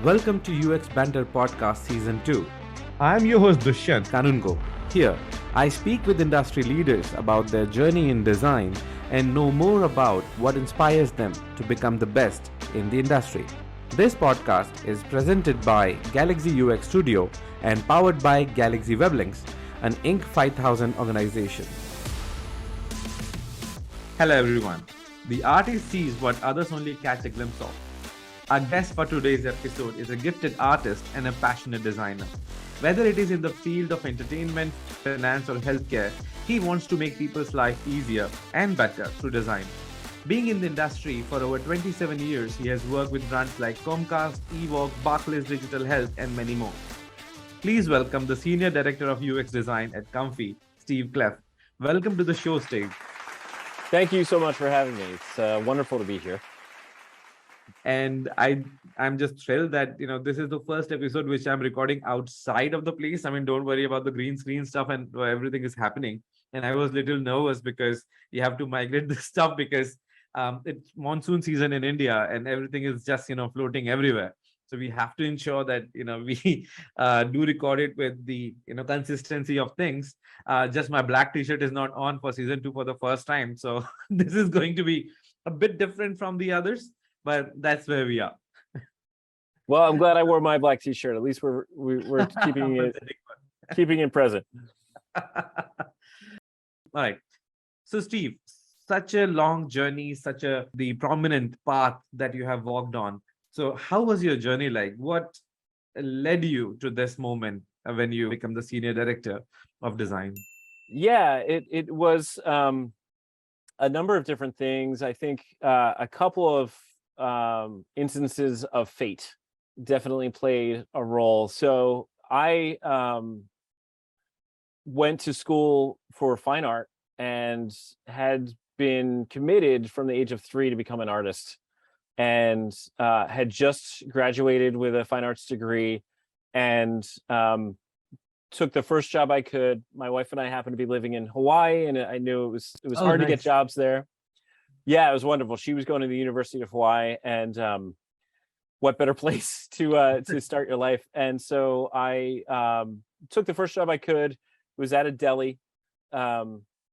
Welcome to UX Banter Podcast Season 2. I'm your host Dushyant Kanungo. Here, I speak with industry leaders about their journey in design and know more about what inspires them to become the best in the industry. This podcast is presented by Galaxy UX Studio and powered by Galaxy Weblinks, an Inc. 5000 organization. Hello everyone. The artist sees what others only catch a glimpse of. Our guest for today's episode is a gifted artist and a passionate designer. Whether it is in the field of entertainment, finance, or healthcare, he wants to make people's life easier and better through design. Being in the industry for over 27 years, he has worked with brands like Comcast, Evoke, Barclays Digital Health, and many more. Please welcome the Senior Director of UX Design at Comfy, Steve Cleff. Welcome to the show, Steve. Thank you so much for having me. It's wonderful to be here. And I'm just thrilled that this is the first episode which I'm recording outside of the place. I mean, don't worry about the green screen stuff and everything is happening. And I was a little nervous because you have to migrate this stuff because it's monsoon season in India and everything is just floating everywhere. So we have to ensure that we do record it with the consistency of things. Just my black t-shirt is not on for season 2 for the first time, so this is going to be a bit different from the others. But that's where we are. Well, I'm glad I wore my black t-shirt. At least we're keeping it present. All right. So Steve, such a long journey, the prominent path that you have walked on. So how was your journey like? What led you to this moment when you become the senior director of design? Yeah, it was a number of different things. I think a couple of instances of fate definitely played a role. So I went to school for fine art and had been committed from the age of 3 to become an artist, and had just graduated with a fine arts degree and took the first job I could. My wife and I happened to be living in Hawaii, and I knew it was hard to get jobs there. Yeah, it was wonderful. She was going to the University of Hawaii, and what better place to start your life? And so I took the first job I could. It was at a deli.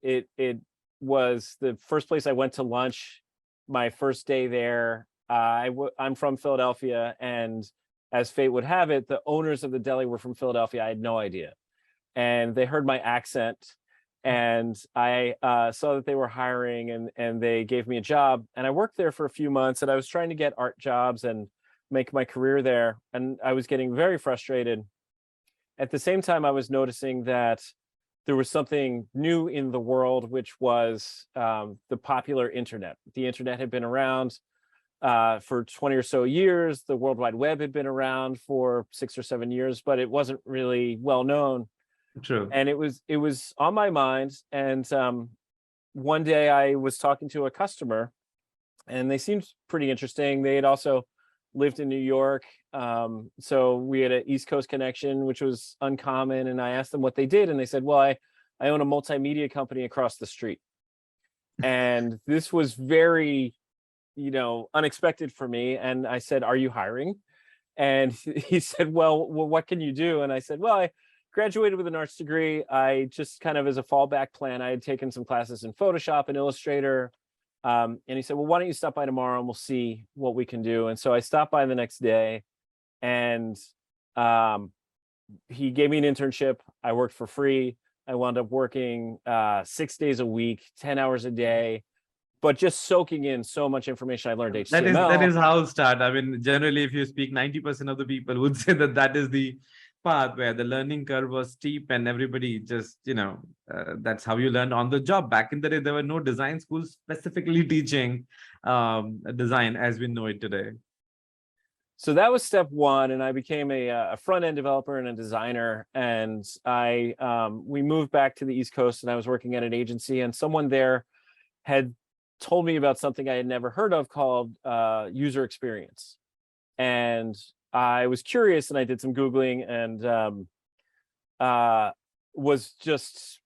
It was the first place I went to lunch. My first day there. I'm from Philadelphia, and as fate would have it, the owners of the deli were from Philadelphia. I had no idea, and they heard my accent. And I saw that they were hiring, and they gave me a job, and I worked there for a few months, and I was trying to get art jobs and make my career there. And I was getting very frustrated. At the same time, I was noticing that there was something new in the world, which was the popular internet. The internet had been around for 20 or so years. The World Wide Web had been around for 6 or 7 years, but it wasn't really well known. True. And it was on my mind. And one day I was talking to a customer, and they seemed pretty interesting. They had also lived in New York. So we had an East Coast connection, which was uncommon. And I asked them what they did. And they said, well, I own a multimedia company across the street. And this was very, unexpected for me. And I said, are you hiring? And he said, well, what can you do? And I said, well, I graduated with an arts degree. I just kind of, as a fallback plan, I had taken some classes in Photoshop and Illustrator. And he said, well, why don't you stop by tomorrow and we'll see what we can do. And so I stopped by the next day, and he gave me an internship. I worked for free. I wound up working 6 days a week, 10 hours a day, but just soaking in so much information. I learned HTML. That is how it started. I mean, generally, if you speak, 90% of the people would say that is the path where the learning curve was steep, and everybody just that's how you learn on the job. Back in the day, there were no design schools specifically teaching design as we know it today. So that was step one, and I became a front-end developer and a designer. And we moved back to the East Coast, and I was working at an agency, and someone there had told me about something I had never heard of called user experience. And I was curious, and I did some Googling, and was just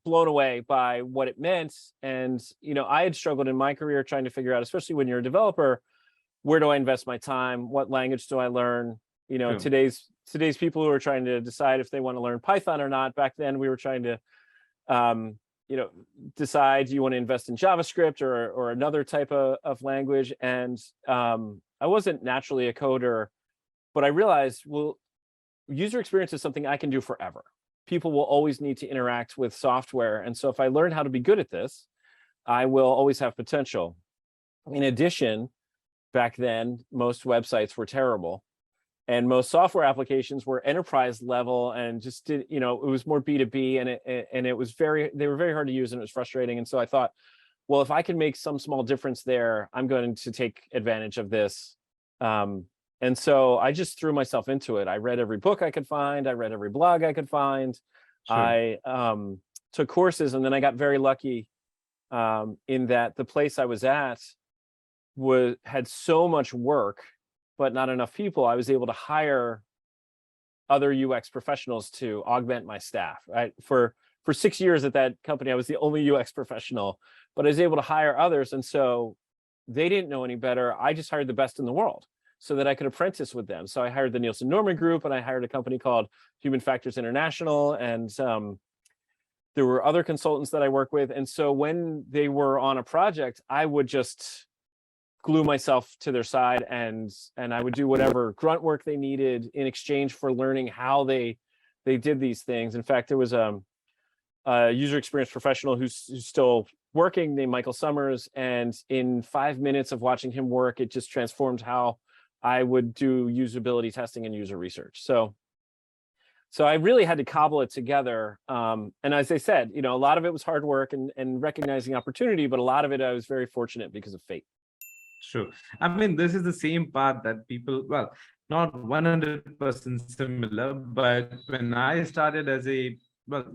blown away by what it meant. And I had struggled in my career trying to figure out, especially when you're a developer, where do I invest my time? What language do I learn? You know, Sure. today's people who are trying to decide if they want to learn Python or not. Back then, we were trying to, you know, decide, do you want to invest in JavaScript or another type of language? And I wasn't naturally a coder, but I realized, well, user experience is something I can do forever. People will always need to interact with software. And so if I learn how to be good at this, I will always have potential. In addition, back then, most websites were terrible. And most software applications were enterprise level and just did, you know, it was more B2B, and it was they were very hard to use, and it was frustrating. And so I thought, well, if I can make some small difference there, I'm going to take advantage of this. And so I just threw myself into it. I read every book I could find. I read every blog I could find. Sure. I took courses, and then I got very lucky in that the place I was at had so much work, but not enough people. I was able to hire other UX professionals to augment my staff. Right, for 6 years at that company, I was the only UX professional, but I was able to hire others, and so they didn't know any better. I just hired the best in the world so that I could apprentice with them. So I hired the Nielsen Norman Group, and I hired a company called Human Factors International, and there were other consultants that I work with. And so when they were on a project, I would just glue myself to their side, and I would do whatever grunt work they needed in exchange for learning how they did these things. In fact, there was a user experience professional who's still working named Michael Summers, and in 5 minutes of watching him work, it just transformed how I would do usability testing and user research. So I really had to cobble it together. And as I said, you know, a lot of it was hard work and recognizing opportunity, but a lot of it I was very fortunate because of fate. True. I mean, this is the same path that people, well, not 100% similar, but when I started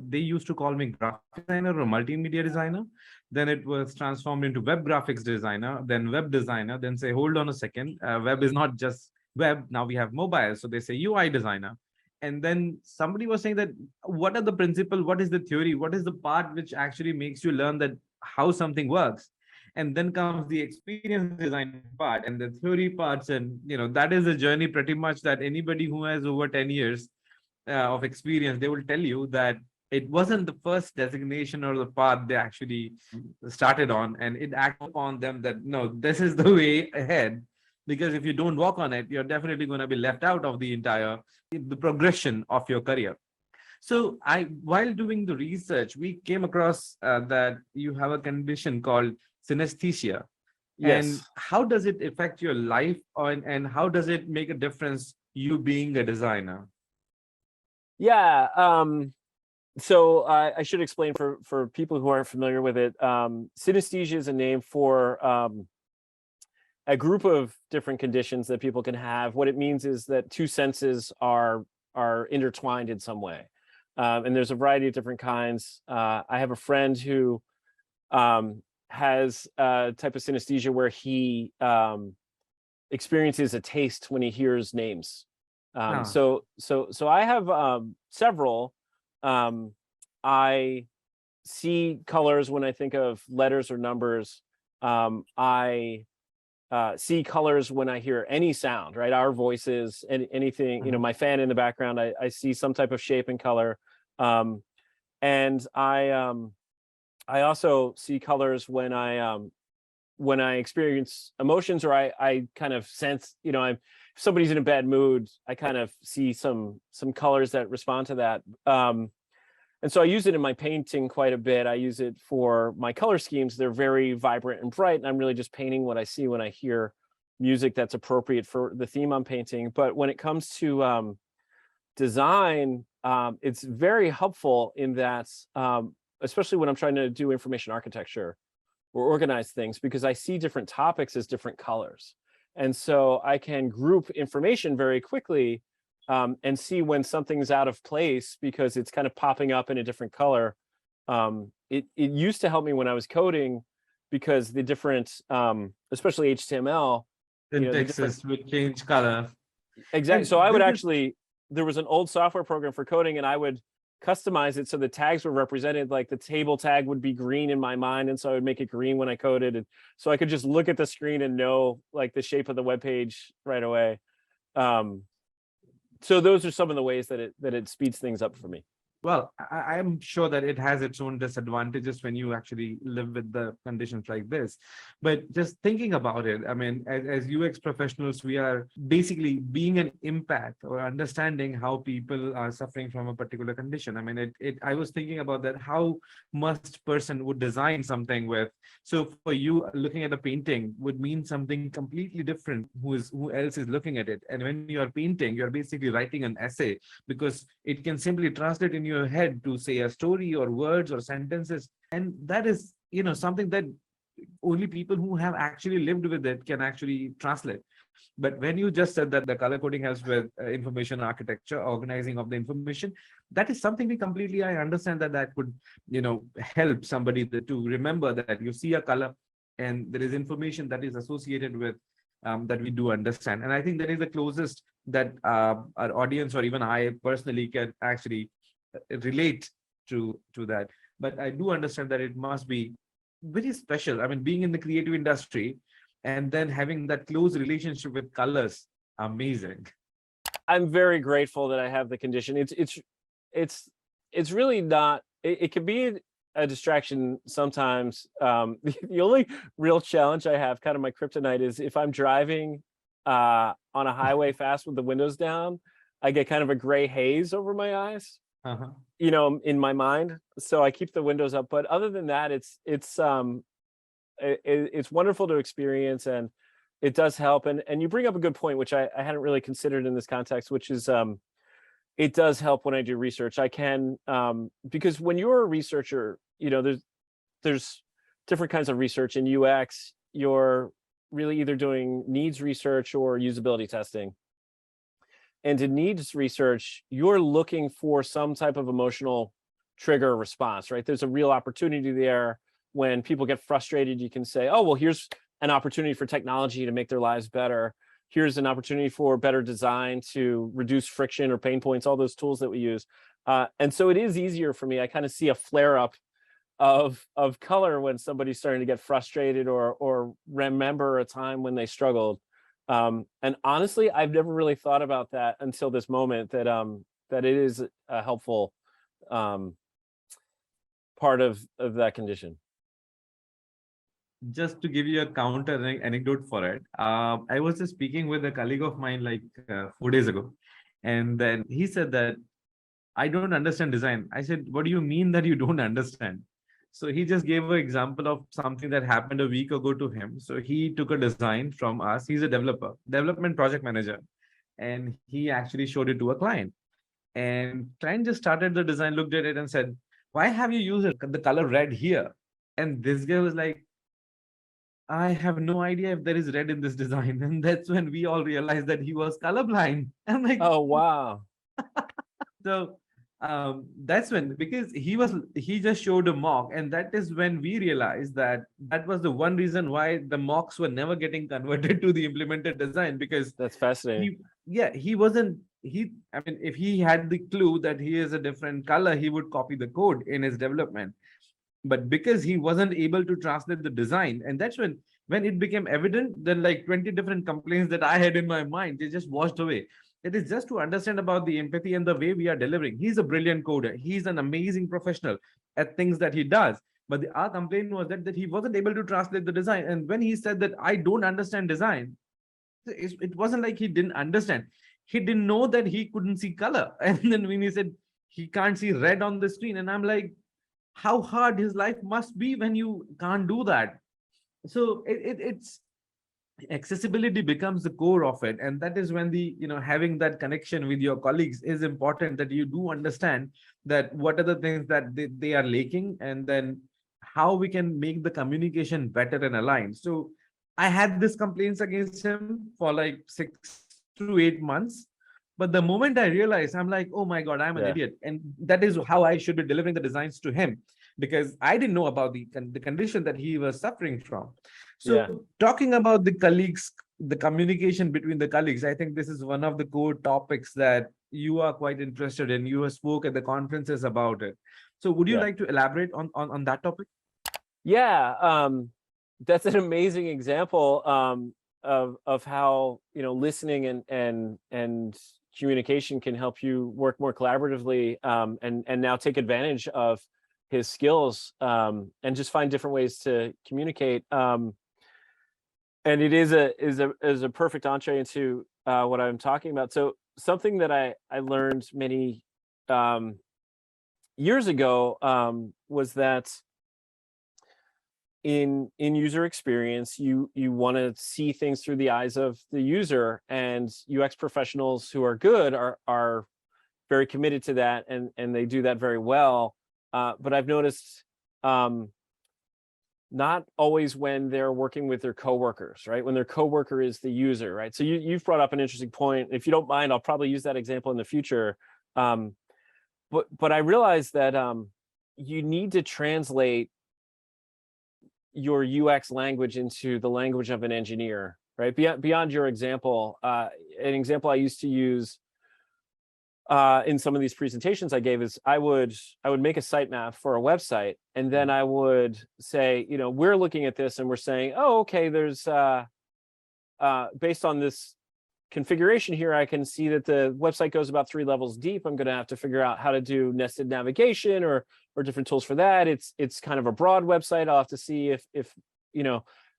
they used to call me graphic designer or multimedia designer. Then it was transformed into web graphics designer, then web designer, then say, hold on a second, web is not just web. Now we have mobile. So they say UI designer. And then somebody was saying that, what are the principle? What is the theory? What is the part which actually makes you learn that how something works? And then comes the experience design part and the theory parts. And, you know, that is a journey pretty much that anybody who has over 10 years of experience, they will tell you that it wasn't the first designation or the path they actually started on. And it acted upon them that, no, this is the way ahead. Because if you don't walk on it, you're definitely going to be left out of the progression of your career. So while doing the research, we came across that you have a condition called synesthesia. Yes. And how does it affect your life, and how does it make a difference, you being a designer? Yeah. So I should explain for people who aren't familiar with it. Synesthesia is a name for a group of different conditions that people can have. What it means is that two senses are intertwined in some way. And there's a variety of different kinds. I have a friend who has a type of synesthesia where he experiences a taste when he hears names. So I have several. I see colors when I think of letters or numbers. I see colors when I hear any sound, right? Our voices, anything, you know, my fan in the background, I see some type of shape and color. And I also see colors when I experience emotions, or I kind of sense, you know, if somebody's in a bad mood, I kind of see some colors that respond to that. And so I use it in my painting quite a bit. I use it for my color schemes. They're very vibrant and bright, and I'm really just painting what I see when I hear music that's appropriate for the theme I'm painting. But when it comes to design, it's very helpful in that, especially when I'm trying to do information architecture or organize things, because I see different topics as different colors. And so I can group information very quickly and see when something's out of place because it's kind of popping up in a different color. It used to help me when I was coding, because the different, especially HTML, Syntaxes would change color. Exactly. And so I would actually, there was an old software program for coding, and I would customize it so the tags were represented, like the table tag would be green in my mind, and so I would make it green when I coded, and so I could just look at the screen and know like the shape of the web page right away. So those are some of the ways that it speeds things up for me. Well, I'm sure that it has its own disadvantages when you actually live with the conditions like this. But just thinking about it, I mean, as UX professionals, we are basically being an impact or understanding how people are suffering from a particular condition. I mean, I was thinking about that, how must person would design something with. So for you, looking at a painting would mean something completely different who else is looking at it. And when you are painting, you're basically writing an essay, because it can simply translate in your head to say a story or words or sentences, and that is something that only people who have actually lived with it can actually translate. But when you just said that the color coding helps with information architecture, organizing of the information, that is something I understand that could help somebody to remember that you see a color and there is information that is associated with that we do understand. And I think that is the closest that our audience or even I personally can actually relate to that. But I do understand that it must be very special. I mean, being in the creative industry and then having that close relationship with colors, amazing. I'm very grateful that I have the condition. It's really not. It can be a distraction sometimes. The only real challenge I have, kind of my kryptonite, is if I'm driving on a highway fast with the windows down, I get kind of a gray haze over my eyes. In my mind, so I keep the windows up. But other than that, it's wonderful to experience, and it does help. And you bring up a good point, which I hadn't really considered in this context, which is it does help when I do research. I can because when you're a researcher, there's different kinds of research. In UX, you're really either doing needs research or usability testing. And in needs research, you're looking for some type of emotional trigger response, right? There's a real opportunity there. When people get frustrated, you can say, oh, well, here's an opportunity for technology to make their lives better. Here's an opportunity for better design to reduce friction or pain points, all those tools that we use. And so it is easier for me. I kind of see a flare up of color when somebody's starting to get frustrated or remember a time when they struggled. And honestly, I've never really thought about that until this moment, that it is a helpful part of that condition. Just to give you a counter anecdote for it, I was just speaking with a colleague of mine like 4 days ago, and then he said that I don't understand design. I said, what do you mean that you don't understand? So he just gave an example of something that happened a week ago to him. So he took a design from us. He's a development project manager, and he actually showed it to a client. And client just started the design, looked at it and said, why have you used the color red here? And this guy was like, I have no idea if there is red in this design. And that's when we all realized that he was colorblind. I'm like, oh, wow. So that's when, because he just showed a mock, and that is when we realized that was the one reason why the mocks were never getting converted to the implemented design, because that's fascinating. I mean, if he had the clue that he is a different color, he would copy the code in his development. But because he wasn't able to translate the design, and that's when it became evident, then like 20 different complaints that I had in my mind, they just washed away. It is just to understand about the empathy and the way we are delivering. He's a brilliant coder. He's an amazing professional at things that he does. But our complaint was that he wasn't able to translate the design. And when he said that I don't understand design, it wasn't like he didn't understand. He didn't know that he couldn't see color. And then when he said he can't see red on the screen, and I'm like, how hard his life must be when you can't do that. So it's accessibility becomes the core of it, and that is when the having that connection with your colleagues is important, that you do understand that what are the things that they are lacking, and then how we can make the communication better and aligned. So I had these complaints against him for like 6 to 8 months, but the moment I realized, I'm like, oh my god, I'm an idiot, and that is how I should be delivering the designs to him, because I didn't know about the condition that he was suffering from. So talking about the colleagues the communication between the colleagues. I think this is one of the core topics that you are quite interested in. You have spoke at the conferences about it. So would you Yeah. like to elaborate on that topic? Yeah, that's an amazing example of how listening and communication can help you work more collaboratively, and now take advantage of his skills, and just find different ways to communicate. And it is a perfect entree into what I'm talking about. So something that I learned many years ago was that in user experience, you want to see things through the eyes of the user, and UX professionals who are good are very committed to that, and they do that very well. But I've noticed not always when they're working with their coworkers, right? When their coworker is the user, right? So you've brought up an interesting point. If you don't mind, I'll probably use that example in the future. But I realized that you need to translate your UX language into the language of an engineer, right? Beyond your example, an example I used to use in some of these presentations I gave is I would make a sitemap for a website, and then I would say, we're looking at this and we're saying, oh, okay, there's based on this configuration here, I can see that the website goes about 3 levels deep. I'm going to have to figure out how to do nested navigation or different tools for that. It's kind of a broad website. I'll have to see if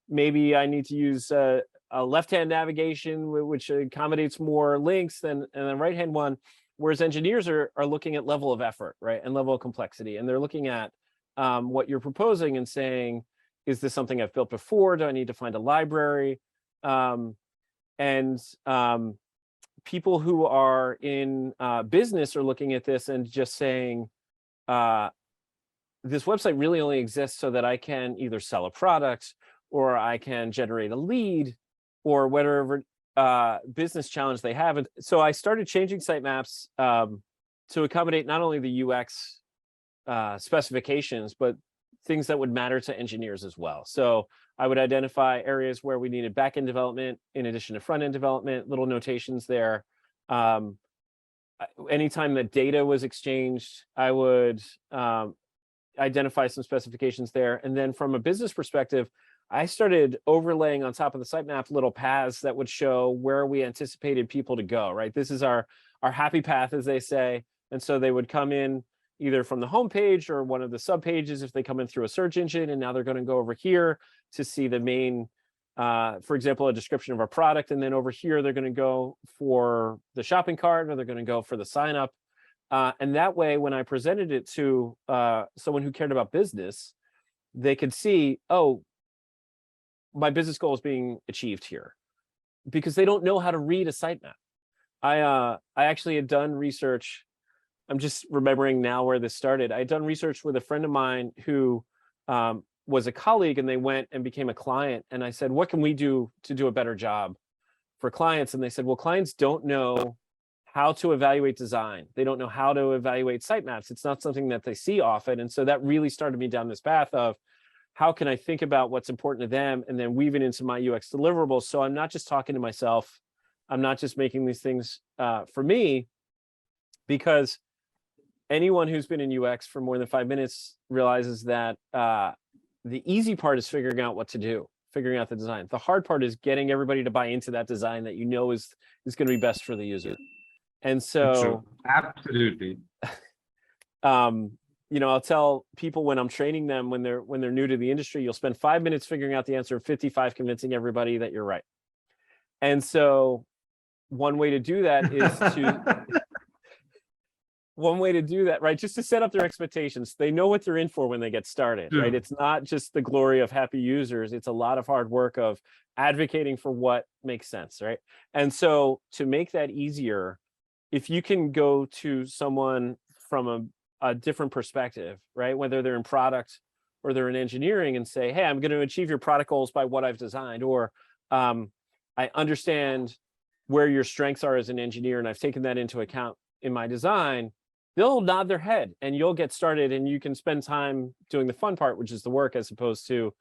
maybe I need to use a left-hand navigation which accommodates more links than the right-hand one. Whereas engineers are looking at level of effort, right, and level of complexity, and they're looking at what you're proposing and saying, is this something I've built before? Do I need to find a library? And people who are in business are looking at this and just saying, this website really only exists so that I can either sell a product, or I can generate a lead, or whatever business challenge they have. And so I started changing sitemaps to accommodate not only the UX specifications, but things that would matter to engineers as well. So I would identify areas where we needed back-end development in addition to front-end development, little notations there. Anytime that data was exchanged, I would identify some specifications there. And then from a business perspective, I started overlaying on top of the sitemap little paths that would show where we anticipated people to go, right? This is our happy path, as they say. And so they would come in either from the homepage or one of the sub pages if they come in through a search engine, and now they're going to go over here to see the main, for example, a description of our product. And then over here, they're going to go for the shopping cart, or they're going to go for the sign up. And that way, when I presented it to someone who cared about business, they could see, oh, my business goal is being achieved here, because they don't know how to read a sitemap. I actually had done research. I'm just remembering now where this started. I had done research with a friend of mine who was a colleague, and they went and became a client. And I said, what can we do to do a better job for clients? And they said, well, clients don't know how to evaluate design. They don't know how to evaluate sitemaps. It's not something that they see often. And so that really started me down this path of, how can I think about what's important to them and then weave it into my UX deliverables? So I'm not just talking to myself. I'm not just making these things for me, because anyone who's been in UX for more than 5 minutes realizes that the easy part is figuring out what to do, figuring out the design. The hard part is getting everybody to buy into that design that is going to be best for the user. And so, absolutely. I'll tell people when I'm training them, when they're new to the industry, you'll spend 5 minutes figuring out the answer, 55 convincing everybody that you're right. And so one way to do that is right, just to set up their expectations. They know what they're in for when they get started, right? It's not just the glory of happy users. It's a lot of hard work of advocating for what makes sense, right? And so to make that easier, if you can go to someone from a different perspective, right? Whether they're in product or they're in engineering, and say, hey, I'm going to achieve your product goals by what I've designed, or I understand where your strengths are as an engineer, and I've taken that into account in my design, they'll nod their head and you'll get started, and you can spend time doing the fun part, which is the work, as opposed to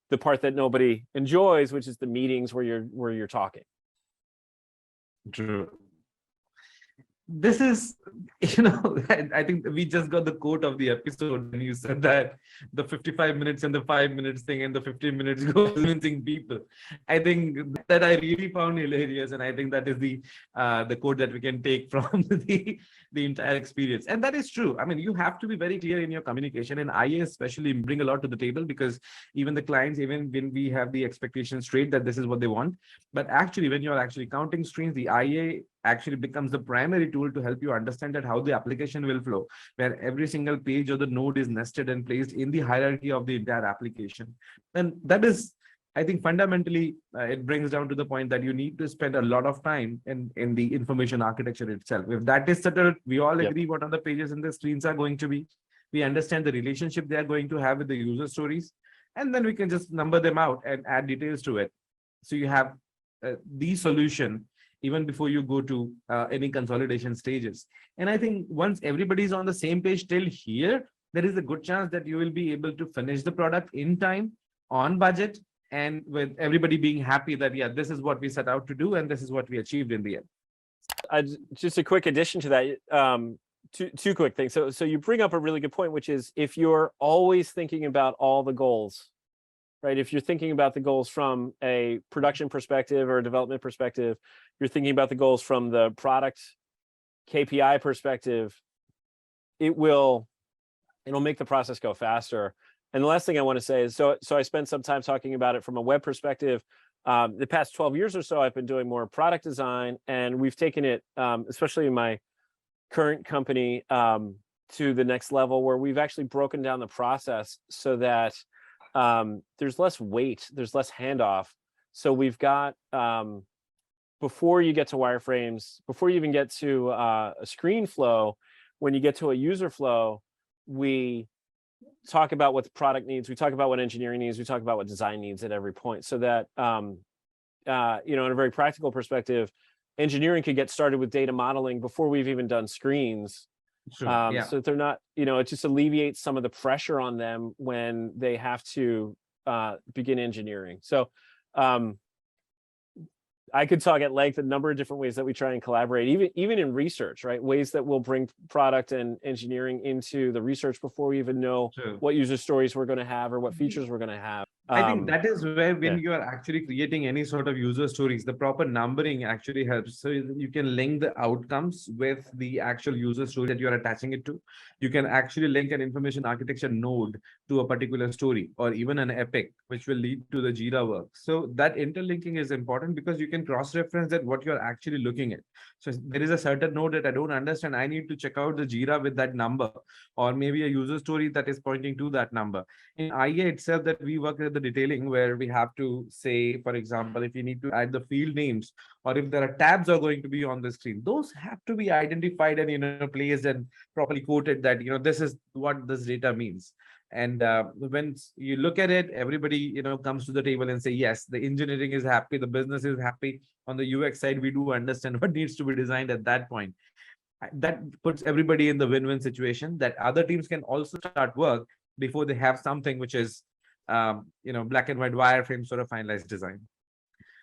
the part that nobody enjoys, which is the meetings where you're talking. True. This is, I think we just got the quote of the episode when you said that the 55 minutes and the 5 minutes thing and the 15 minutes go convincing people. I think that I really found hilarious, and I think that is the quote that we can take from the entire experience. And that is true. I mean, you have to be very clear in your communication, and IA especially bring a lot to the table, because even the clients, even when we have the expectations straight that this is what they want, but actually when you're actually counting screens, the IA actually becomes the primary tool to help you understand that how the application will flow, where every single page or the node is nested and placed in the hierarchy of the entire application. And that is, I think, fundamentally, it brings down to the point that you need to spend a lot of time in the information architecture itself. If that is settled, we all agree what on the pages and the screens are going to be. We understand the relationship they are going to have with the user stories, and then we can just number them out and add details to it. So you have the solution even before you go to any consolidation stages. And I think once everybody's on the same page till here, there is a good chance that you will be able to finish the product in time, on budget, and with everybody being happy that, yeah, this is what we set out to do and this is what we achieved in the end. Just a quick addition to that, two quick things. So you bring up a really good point, which is if you're always thinking about all the goals, right? If you're thinking about the goals from a production perspective or a development perspective, you're thinking about the goals from the product KPI perspective, it'll make the process go faster. And the last thing I want to say is, so I spent some time talking about it from a web perspective. The past 12 years or so, I've been doing more product design, and we've taken it, especially in my current company, to the next level, where we've actually broken down the process so that there's less weight, there's less handoff. So we've got, before you get to wireframes, before you even get to a screen flow, when you get to a user flow, we talk about what the product needs, we talk about what engineering needs, we talk about what design needs at every point, so that, in a very practical perspective, engineering could get started with data modeling before we've even done screens. Sure. So they're not, it just alleviates some of the pressure on them when they have to begin engineering. So I could talk at length a number of different ways that we try and collaborate, even in research, right? Ways that we'll bring product and engineering into the research before we even know what user stories we're going to have or what features we're going to have. I think that is where, when you are actually creating any sort of user stories, the proper numbering actually helps. So you can link the outcomes with the actual user story that you are attaching it to. You can actually link an information architecture node to a particular story, or even an epic, which will lead to the Jira work. So that interlinking is important, because you can cross-reference that what you're actually looking at. So there is a certain node that I don't understand, I need to check out the Jira with that number, or maybe a user story that is pointing to that number. In IA itself, that we work with the detailing, where we have to say, for example, if you need to add the field names, or if there are tabs are going to be on the screen, those have to be identified and placed and properly quoted, that this is what this data means. And when you look at it, everybody comes to the table and say, yes, the engineering is happy, the business is happy. On the UX side, we do understand what needs to be designed at that point. That puts everybody in the win-win situation, that other teams can also start work before they have something which is black and white wireframe sort of finalized design.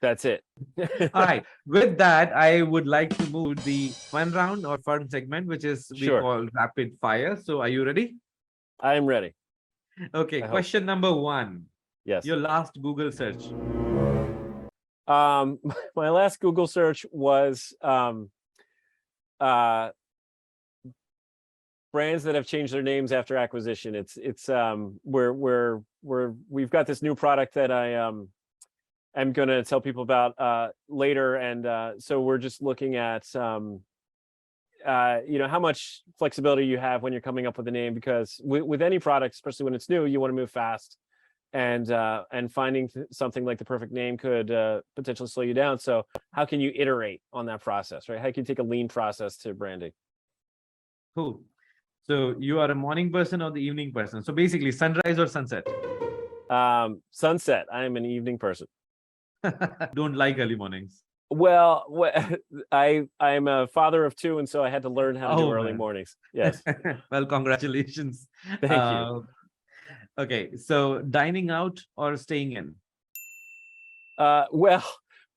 That's it. All right. With that, I would like to move to the fun round or fun segment, which is we call rapid fire. So are you ready? I am ready. Okay. Question number 1. Yes. Your last Google search. My last Google search was brands that have changed their names after acquisition. It's we've got this new product that I'm going to tell people about later, and so we're just looking at how much flexibility you have when you're coming up with a name, because with any product, especially when it's new, you want to move fast, and finding something like the perfect name could potentially slow you down. So how can you iterate on that process, right? How can you take a lean process to branding? Cool. So you are a morning person or the evening person? So basically, sunrise or sunset? Sunset. I am an evening person. Don't like early mornings. Well, I'm a father of 2, and so I had to learn how to do early mornings. Yes. Well, congratulations. Thank you. Okay, so dining out or staying in? Well,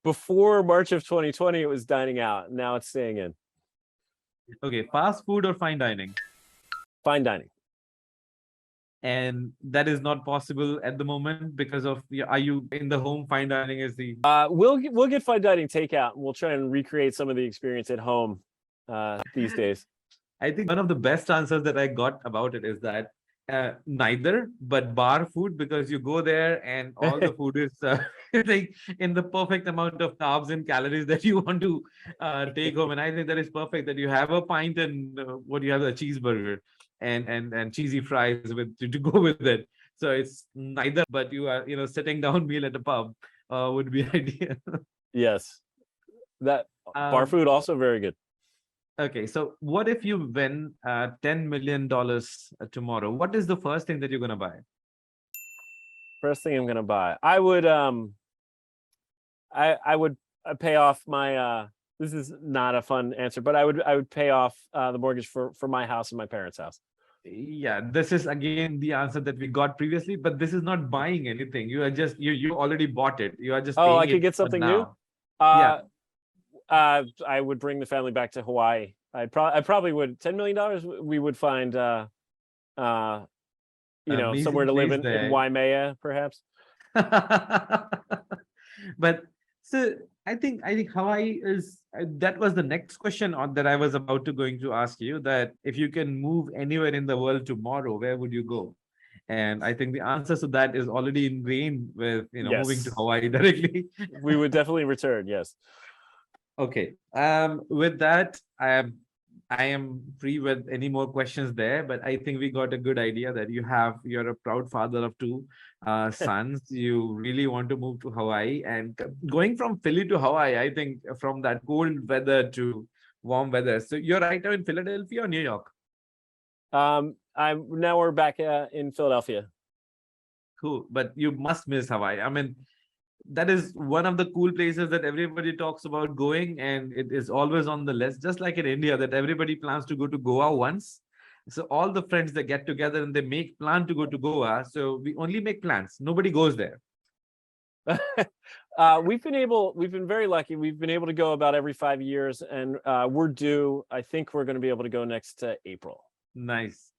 before March of 2020, it was dining out. Now it's staying in. Okay, fast food or fine dining? Fine dining. And that is not possible at the moment because of, are you in the home? Fine dining is the We'll get fine dining takeout, and we'll try and recreate some of the experience at home these days. I think one of the best answers that I got about it is that neither, but bar food, because you go there and all the food is like in the perfect amount of carbs and calories that you want to take home. And I think that is perfect that you have a pint and what you have a cheeseburger and cheesy fries with to go with it. So it's neither, but you are sitting down meal at a pub would be ideal. Yes, that bar food also very good. Okay, so what if you win $10 million tomorrow? What is the first thing that you're gonna buy? First thing I'm gonna buy, I would pay off my this is not a fun answer, but I would pay off the mortgage for my house and my parents' house. Yeah, this is again the answer that we got previously, but this is not buying anything. You are just you already bought it. You are just paying I could it get something new. Yeah. I would bring the family back to Hawaii. I probably would. $10 million, we would find somewhere Amazing to live place in there. Waimea, perhaps. But so I think Hawaii is that was the next question that I was about to going to ask you, that if you can move anywhere in the world tomorrow, where would you go? And I think the answer to that is already ingrained with moving to Yes. Hawaii directly. We would definitely return. Yes. Okay. With that, I am free with any more questions there, but I think we got a good idea that you're a proud father of two sons. You really want to move to Hawaii, and going from Philly to Hawaii, I think from that cold weather to warm weather. So you're right now in Philadelphia or New York? We're back in Philadelphia. Cool, but you must miss Hawaii. I mean, that is one of the cool places that everybody talks about going, and it is always on the list, just like in India that everybody plans to go to Goa once. So all the friends that get together and they make plan to go to Goa, so we only make plans, nobody goes there. We've been very lucky. We've been able to go about every 5 years, and we're due. I think we're going to be able to go next April. Nice.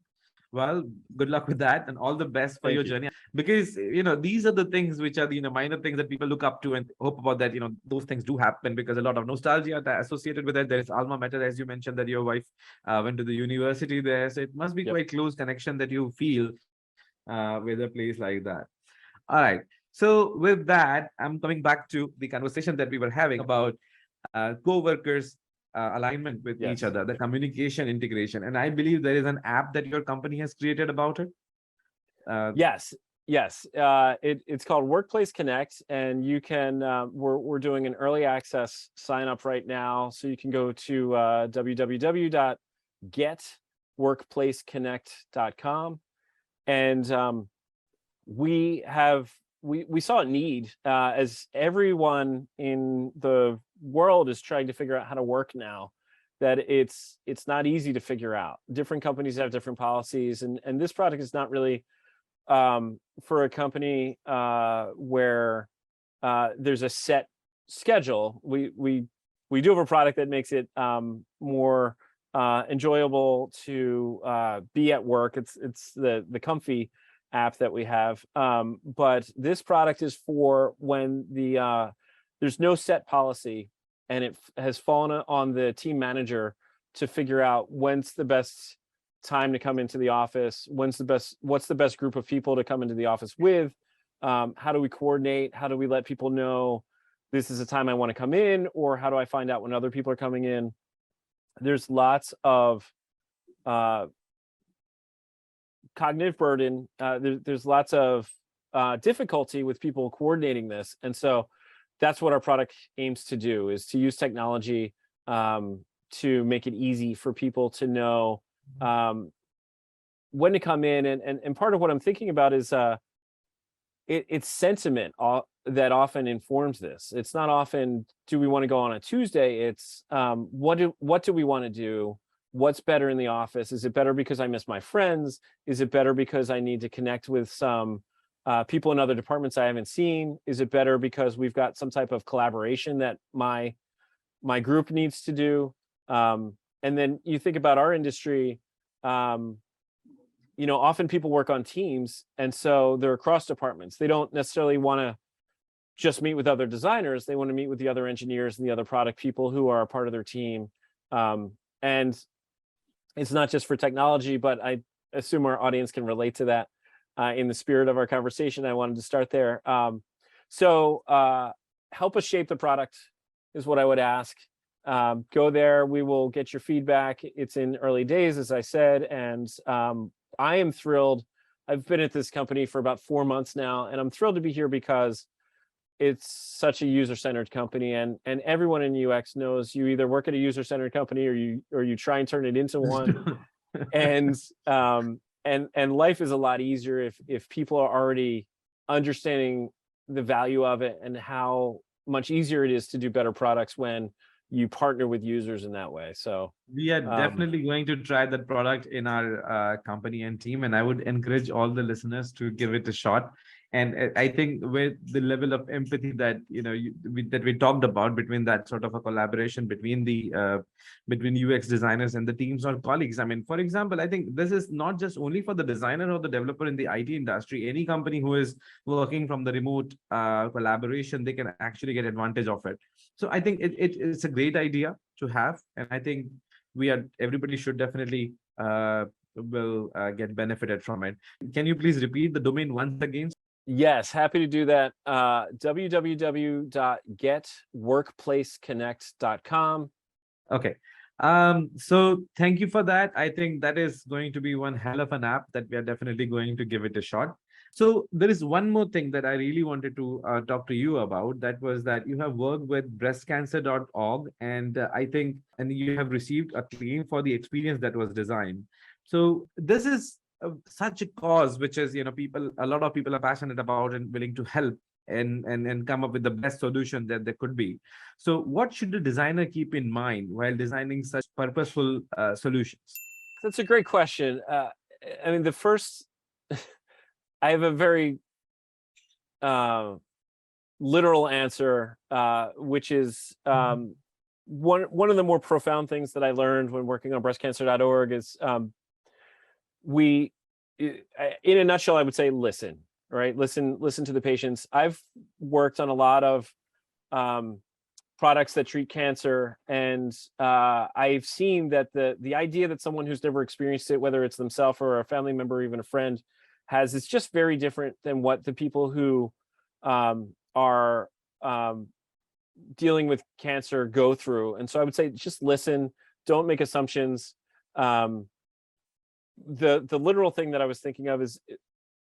Well, good luck with that and all the best for Thank your you. journey, because these are the things which are the minor things that people look up to and hope about, that those things do happen because a lot of nostalgia associated with it. There is alma mater, as you mentioned, that your wife went to the university there, so it must be quite close connection that you feel with a place like that. All right, so with that, I'm coming back to the conversation that we were having about co-workers alignment with each other, the communication integration. And I believe there is an app that your company has created about it. Yes. It's called Workplace Connect, and you can. We're doing an early access sign up right now, so you can go to www.getworkplaceconnect.com, and we saw a need as everyone in the world is trying to figure out how to work now, that it's not easy to figure out. Different companies have different policies, and this product is not really for a company where there's a set schedule. We do have a product that makes it more enjoyable to be at work. It's the Comfy app that we have, but this product is for when there's no set policy, and it has fallen on the team manager to figure out when's the best time to come into the office, what's the best group of people to come into the office with, how do we coordinate, how do we let people know this is the time I want to come in, or how do I find out when other people are coming in. There's lots of cognitive burden. There's lots of difficulty with people coordinating this, and so that's what our product aims to do, is to use technology to make it easy for people to know when to come in. And part of what I'm thinking about is it's sentiment that often informs this. It's not often, do we want to go on a Tuesday? It's what do we want to do? what's better in the office? Is it better because I miss my friends? Is it better because I need to connect with some people in other departments I haven't seen? Is it better because we've got some type of collaboration that my group needs to do? And then you think about our industry, often people work on teams, and so they're across departments. They don't necessarily want to just meet with other designers. They want to meet with the other engineers and the other product people who are a part of their team. And it's not just for technology, but I assume our audience can relate to that. In the spirit of our conversation, I wanted to start there. So help us shape the product is what I would ask. Go there. We will get your feedback. It's in early days, as I said, and I am thrilled. I've been at this company for about 4 months now, and I'm thrilled to be here because it's such a user-centered company, and everyone in UX knows you either work at a user-centered company or you try and turn it into one. And life is a lot easier if people are already understanding the value of it and how much easier it is to do better products when you partner with users in that way. So we are definitely going to try that product in our company and team, and I would encourage all the listeners to give it a shot. And I think with the level of empathy that that we talked about, between that sort of a collaboration between the between UX designers and the teams or colleagues. I mean, for example, I think this is not just only for the designer or the developer in the IT industry. Any company who is working from the remote collaboration, they can actually get advantage of it. So I think it's a great idea to have, and I think everybody should definitely will get benefited from it. Can you please repeat the domain once again? Yes, happy to do that. www.getworkplaceconnect.com. Okay. So thank you for that. I think that is going to be one hell of an app that we are definitely going to give it a shot. So there is one more thing that I really wanted to talk to you about. That was that you have worked with breastcancer.org, and and you have received a claim for the experience that was designed. So this is such a cause which is, a lot of people are passionate about and willing to help and come up with the best solution that there could be. So what should the designer keep in mind while designing such purposeful solutions? That's a great question. I mean, the first, I have a very literal answer, which is one of the more profound things that I learned when working on breastcancer.org is in a nutshell, I would say listen. Right? Listen to the patients. I've worked on a lot of products that treat cancer, and I've seen that the idea that someone who's never experienced it, whether it's themselves or a family member or even a friend, has, is just very different than what the people who are dealing with cancer go through. And so I would say just listen, don't make assumptions. The literal thing that I was thinking of is,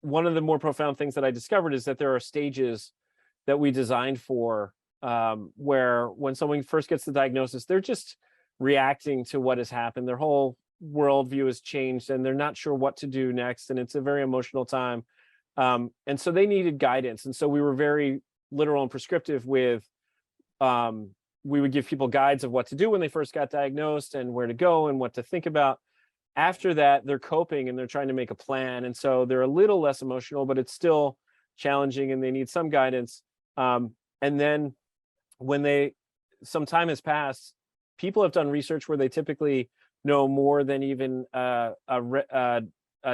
one of the more profound things that I discovered is that there are stages that we designed for where when someone first gets the diagnosis, they're just reacting to what has happened. Their whole worldview has changed and they're not sure what to do next. And it's a very emotional time. And so they needed guidance. And so we were very literal and prescriptive with, we would give people guides of what to do when they first got diagnosed and where to go and what to think about. After that, they're coping and they're trying to make a plan. And so they're a little less emotional, but it's still challenging and they need some guidance. And then when some time has passed, people have done research where they typically know more than even a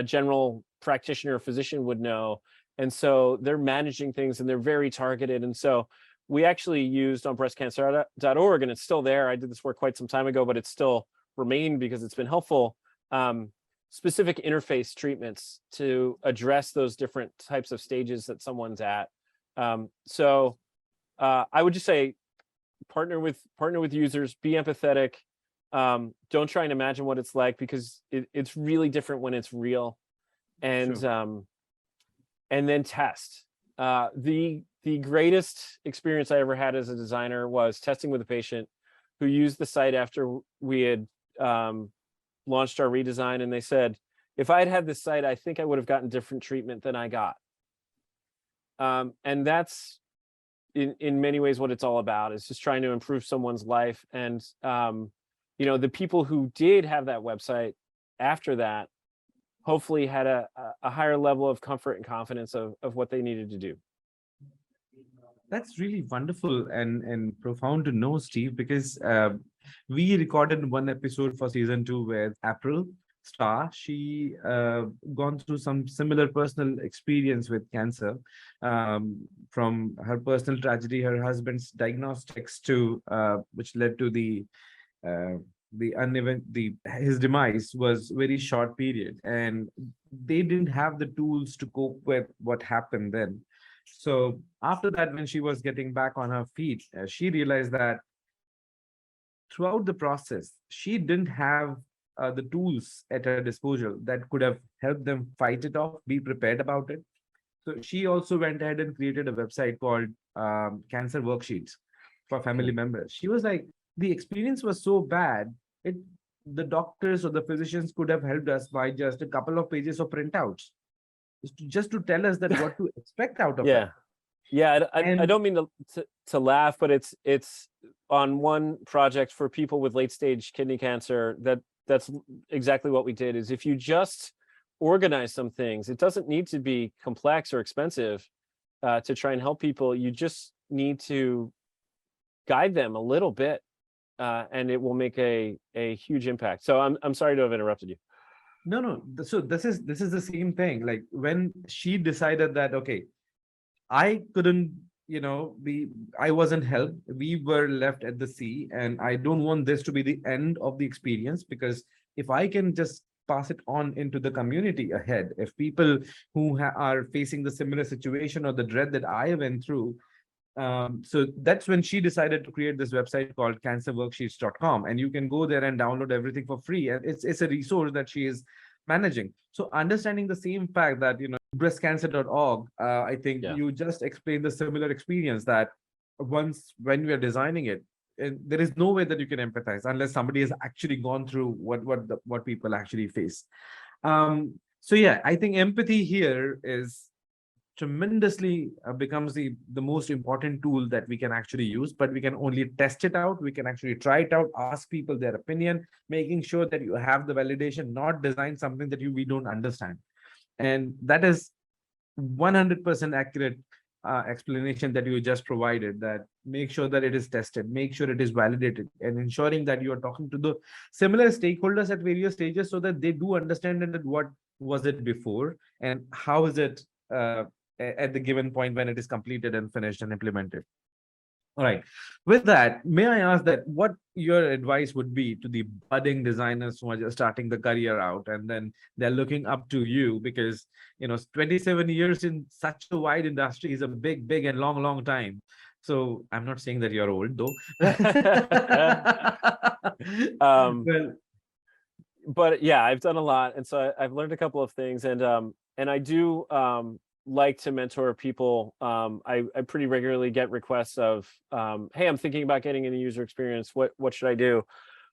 general practitioner or physician would know. And so they're managing things and they're very targeted. And so we actually used on breastcancer.org, and it's still there. I did this work quite some time ago, but it's still remained because it's been helpful. Specific interface treatments to address those different types of stages that someone's at. So I would just say partner with users, be empathetic. Don't try and imagine what it's like, because it's really different when it's real. And sure. And then test. The greatest experience I ever had as a designer was testing with a patient who used the site after we had launched our redesign, and they said, if I had had this site, I think I would have gotten different treatment than I got. And that's in many ways what it's all about, is just trying to improve someone's life. And the people who did have that website after that hopefully had a higher level of comfort and confidence of what they needed to do. That's really wonderful and profound to know, Steve, because we recorded one episode for season 2 with April Star. She gone through some similar personal experience with cancer, from her personal tragedy, her husband's diagnostics, to which led to his demise was very short period, and they didn't have the tools to cope with what happened then. So after that, when she was getting back on her feet, she realized that throughout the process, she didn't have the tools at her disposal that could have helped them fight it off, be prepared about it. So she also went ahead and created a website called Cancer Worksheets for family members. She was like, the experience was so bad, the doctors or the physicians could have helped us by just a couple of pages of printouts, just to tell us that what to expect out of it. Yeah, I don't mean to laugh, but it's on one project for people with late stage kidney cancer. That's exactly what we did. Is if you just organize some things, it doesn't need to be complex or expensive to try and help people. You just need to guide them a little bit, and it will make a huge impact. So I'm sorry to have interrupted you. No. So this is the same thing. Like when she decided that, okay, I couldn't, I wasn't helped. We were left at the sea, and I don't want this to be the end of the experience, because if I can just pass it on into the community ahead, if people who are facing the similar situation or the dread that I went through, so that's when she decided to create this website called cancerworksheets.com, and you can go there and download everything for free, and it's a resource that she is managing. So understanding the same fact that breastcancer.org, I think you just explained the similar experience, that when we are designing it, there is no way that you can empathize unless somebody has actually gone through what people actually face. So yeah, I think empathy here is tremendously becomes the most important tool that we can actually use, but we can only test it out. We can actually try it out, ask people their opinion, making sure that you have the validation, not design something that we don't understand. And that is 100% accurate explanation that you just provided, that make sure that it is tested, make sure it is validated, and ensuring that you are talking to the similar stakeholders at various stages so that they do understand that what was it before and how is it at the given point when it is completed and finished and implemented. All right. With that, may I ask that what your advice would be to the budding designers who are just starting the career out, and then they're looking up to you, because 27 years in such a wide industry is a big and long time. So I'm not saying that you're old though. Well, but yeah, I've done a lot, and so I've learned a couple of things, and I do like to mentor people. I pretty regularly get requests of, hey, I'm thinking about getting into user experience. What should I do?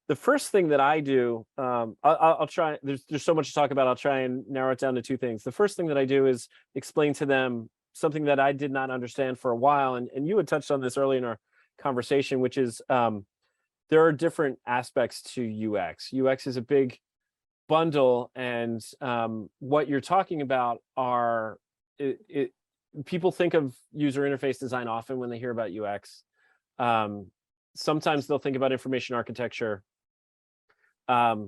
The first thing that I do, I'll try. There's so much to talk about. I'll try and narrow it down to 2 things. The first thing that I do is explain to them something that I did not understand for a while, and you had touched on this early in our conversation, which is there are different aspects to UX. UX is a big bundle, and what you're talking about are people think of user interface design often when they hear about UX. Sometimes they'll think about information architecture, but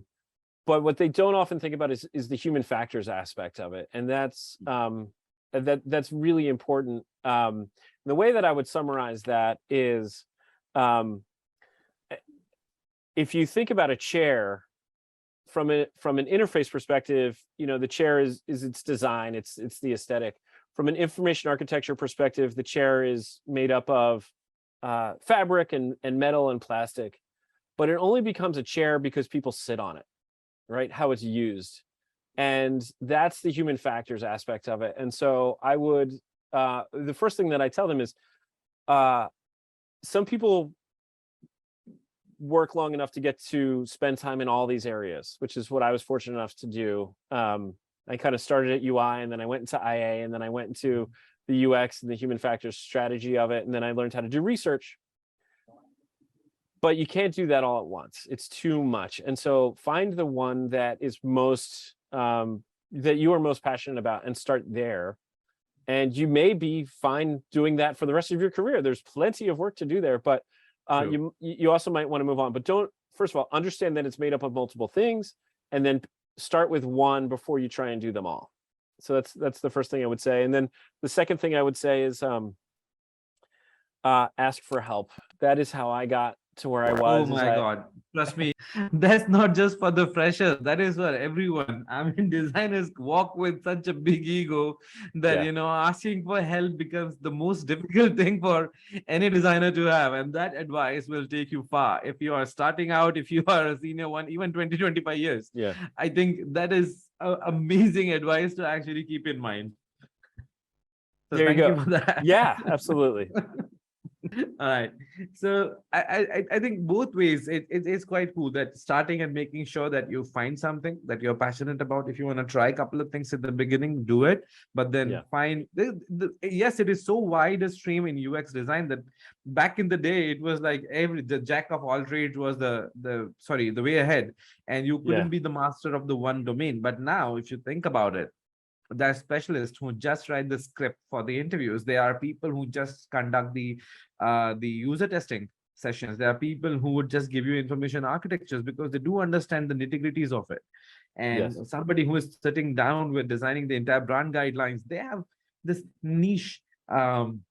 what they don't often think about is the human factors aspect of it, and that's really important. The way that I would summarize that is, if you think about a chair from an interface perspective, the chair is its design, it's the aesthetic. From an information architecture perspective, the chair is made up of fabric and metal and plastic, but it only becomes a chair because people sit on it, right? How it's used. And that's the human factors aspect of it. And so I would, the first thing that I tell them is, some people work long enough to get to spend time in all these areas, which is what I was fortunate enough to do. I kind of started at UI, and then I went into IA, and then I went into the UX and the human factors strategy of it. And then I learned how to do research. but you can't do that all at once. It's too much. And so find the one that is most that you are most passionate about and start there. And you may be fine doing that for the rest of your career. There's plenty of work to do there, but you also might want to move on. But don't, first of all, understand that it's made up of multiple things, and then start with one before you try and do them all. So that's the first thing I would say. And then the second thing I would say is ask for help. That is how I got to where I was. Oh my God. Trust me, that's not just for the freshers. That is for everyone. I mean, designers walk with such a big ego that, asking for help becomes the most difficult thing for any designer to have. And that advice will take you far. If you are starting out, if you are a senior one, even 20, 25 years. Yeah. I think that is amazing advice to actually keep in mind. So there you thank go. you for that. Yeah, absolutely. All right. So I think both ways it's quite cool that starting and making sure that you find something that you're passionate about. If you want to try a couple of things at the beginning, do it. But then find yes, it is so wide a stream in UX design that back in the day it was like the jack of all trades was the way ahead, and you couldn't be the master of the one domain. But now, if you think about it, there are specialists who just write the script for the interviews. There are people who just conduct the user testing sessions. There are people who would just give you information architectures because they do understand the nitty-gritties of it. And somebody who is sitting down with designing the entire brand guidelines, they have this niche command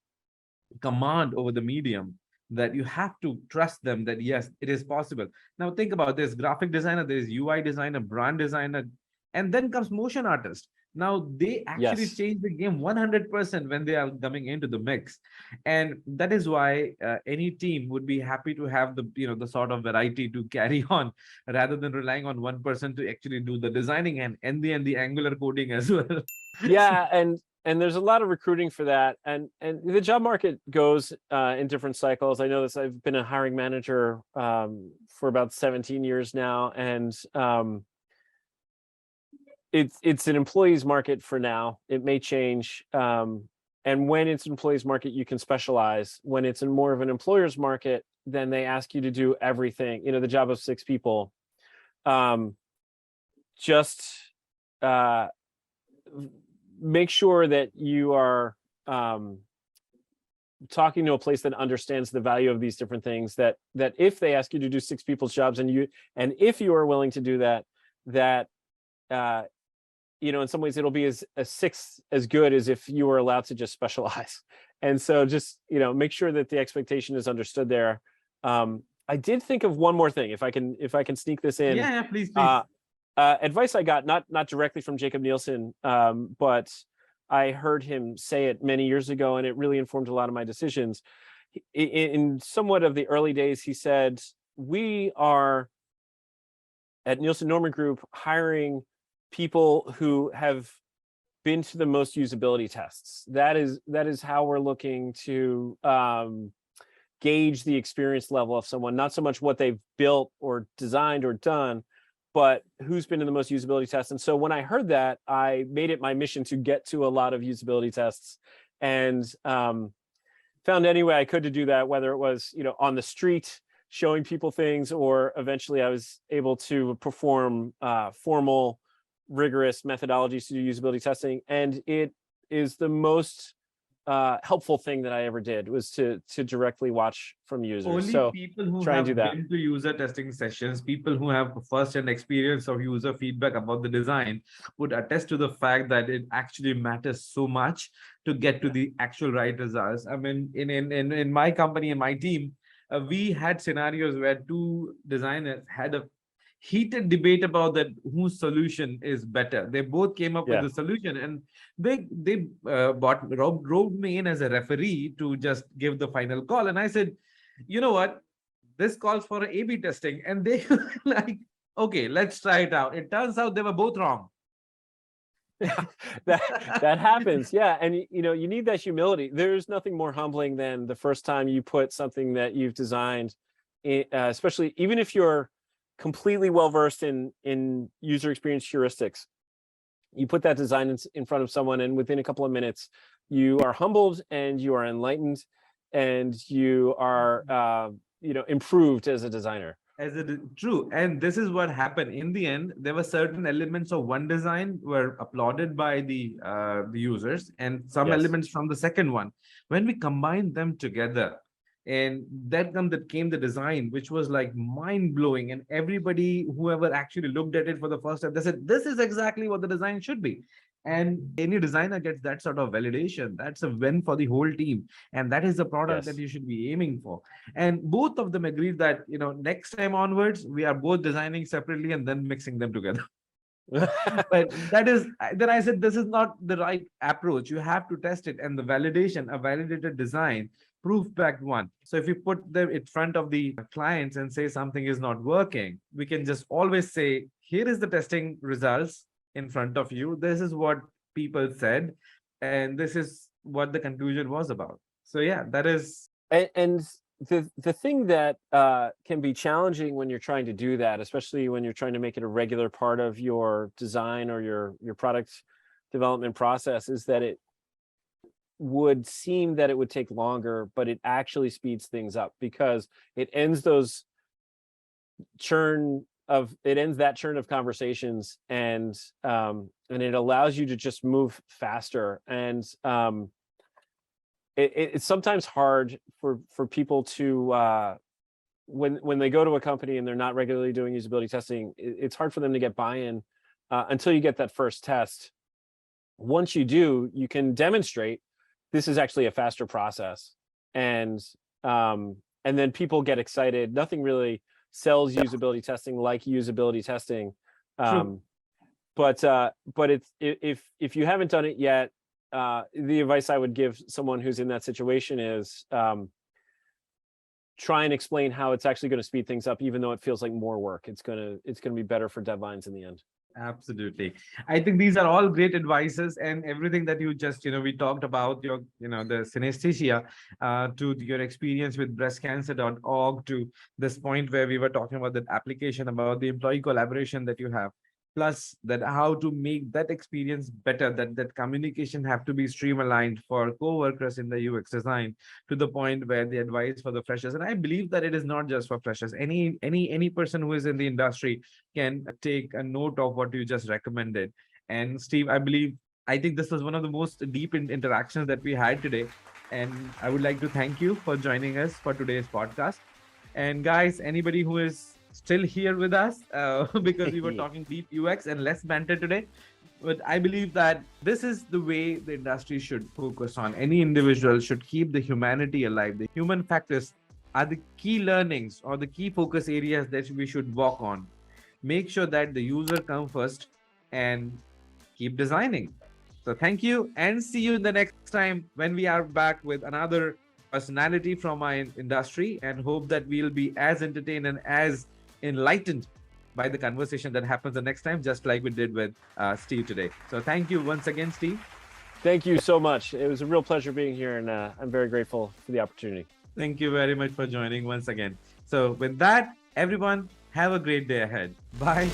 over the medium that you have to trust them that yes, it is possible. Now think about this: graphic designer, there is UI designer, brand designer, and then comes motion artist. Now they actually change the game 100% when they are coming into the mix, and that is why any team would be happy to have the sort of variety to carry on, rather than relying on one person to actually do the designing and the angular coding as well. Yeah, and there's a lot of recruiting for that, and the job market goes in different cycles. I know this. I've been a hiring manager for about 17 years now, and it's an employee's market for now. It may change. And when it's an employee's market, you can specialize. When it's in more of an employer's market, then they ask you to do everything. The job of 6 people. Just make sure that you are talking to a place that understands the value of these different things. That if they ask you to do 6 people's jobs, and if you are willing to do that in some ways it'll be as 6 as good as if you were allowed to just specialize. And so just make sure that the expectation is understood there. I did think of one more thing, if I can sneak this in. Yeah, please. Advice I got not directly from Jacob Nielsen, but I heard him say it many years ago, and it really informed a lot of my decisions. In somewhat of the early days, he said, we are at Nielsen Norman Group hiring people who have been to the most usability tests. That is how we're looking to gauge the experience level of someone, not so much what they've built or designed or done, but who's been in the most usability tests. And so when I heard that, I made it my mission to get to a lot of usability tests, and found any way I could to do that, whether it was on the street showing people things, or eventually I was able to perform formal, rigorous methodologies to do usability testing. And it is the most helpful thing that I ever did, was to directly watch from users. Only people who have do that. been to user testing sessions, people who have first-hand experience of user feedback about the design, would attest to the fact that it actually matters so much to get to the actual right results. I mean, in my company, in my team, we had scenarios where 2 designers had a heated debate about that whose solution is better. They both came up with the solution, and they roped me in as a referee to just give the final call. And I said, you know what, this calls for A/B testing. And they were like, okay, let's try it out. It turns out they were both wrong. that happens. Yeah. And you need that humility. There's nothing more humbling than the first time you put something that you've designed, especially even if you're completely well-versed in user experience heuristics, you put that design in front of someone, and within a couple of minutes, you are humbled and you are enlightened, and you are improved as a designer. True, and this is what happened in the end. There were certain elements of one design were applauded by the users, and some Yes. elements from the second one. When we combined them together, and that came the design, which was like mind blowing, and everybody, whoever actually looked at it for the first time, they said, "This is exactly what the design should be." And any designer gets that sort of validation. That's a win for the whole team, and that is the product that Yes. you should be aiming for. And both of them agreed that next time onwards we are both designing separately and then mixing them together. But then I said, this is not the right approach. You have to test it, and the validation, a validated design, proof backed one. So if you put them in front of the clients and say something is not working, we can just always say, here is the testing results in front of you. This is what people said, and this is what the conclusion was about. So yeah, that is. And the thing that can be challenging when you're trying to do that, especially when you're trying to make it a regular part of your design or your product development process, is that it would seem that it would take longer, but it actually speeds things up, because it ends that churn of conversations, and it allows you to just move faster. And it's sometimes hard for people to when they go to a company and they're not regularly doing usability testing, it's hard for them to get buy-in until you get that first test. Once you do, you can demonstrate this is actually a faster process, and then people get excited. Nothing really sells usability testing like usability testing. But it's, if you haven't done it yet, the advice I would give someone who's in that situation is try and explain how it's actually going to speed things up, even though it feels like more work. It's going to be better for deadlines in the end. Absolutely. I think these are all great advices, and everything that you just, we talked about your, the synesthesia, to your experience with breastcancer.org, to this point where we were talking about that application, about the employee collaboration that you have, plus that how to make that experience better, that communication have to be streamlined for co-workers in the UX design, to the point where the advice for the freshers. And I believe that it is not just for freshers. Any person who is in the industry can take a note of what you just recommended. And Steve, I think this was one of the most deep interactions that we had today. And I would like to thank you for joining us for today's podcast. And guys, anybody who is still here with us, because we were talking deep UX and less banter today, but I believe that this is the way the industry should focus on. Any individual should keep the humanity alive. The human factors are the key learnings or the key focus areas that we should walk on. Make sure that the user come first and keep designing. So thank you, and see you in the next time when we are back with another personality from our industry, and hope that we'll be as entertained and as enlightened by the conversation that happens the next time, just like we did with Steve today. So thank you once again, Steve. Thank you so much. It was a real pleasure being here, and I'm very grateful for the opportunity. Thank you very much for joining once again. So with that, everyone, have a great day ahead. Bye.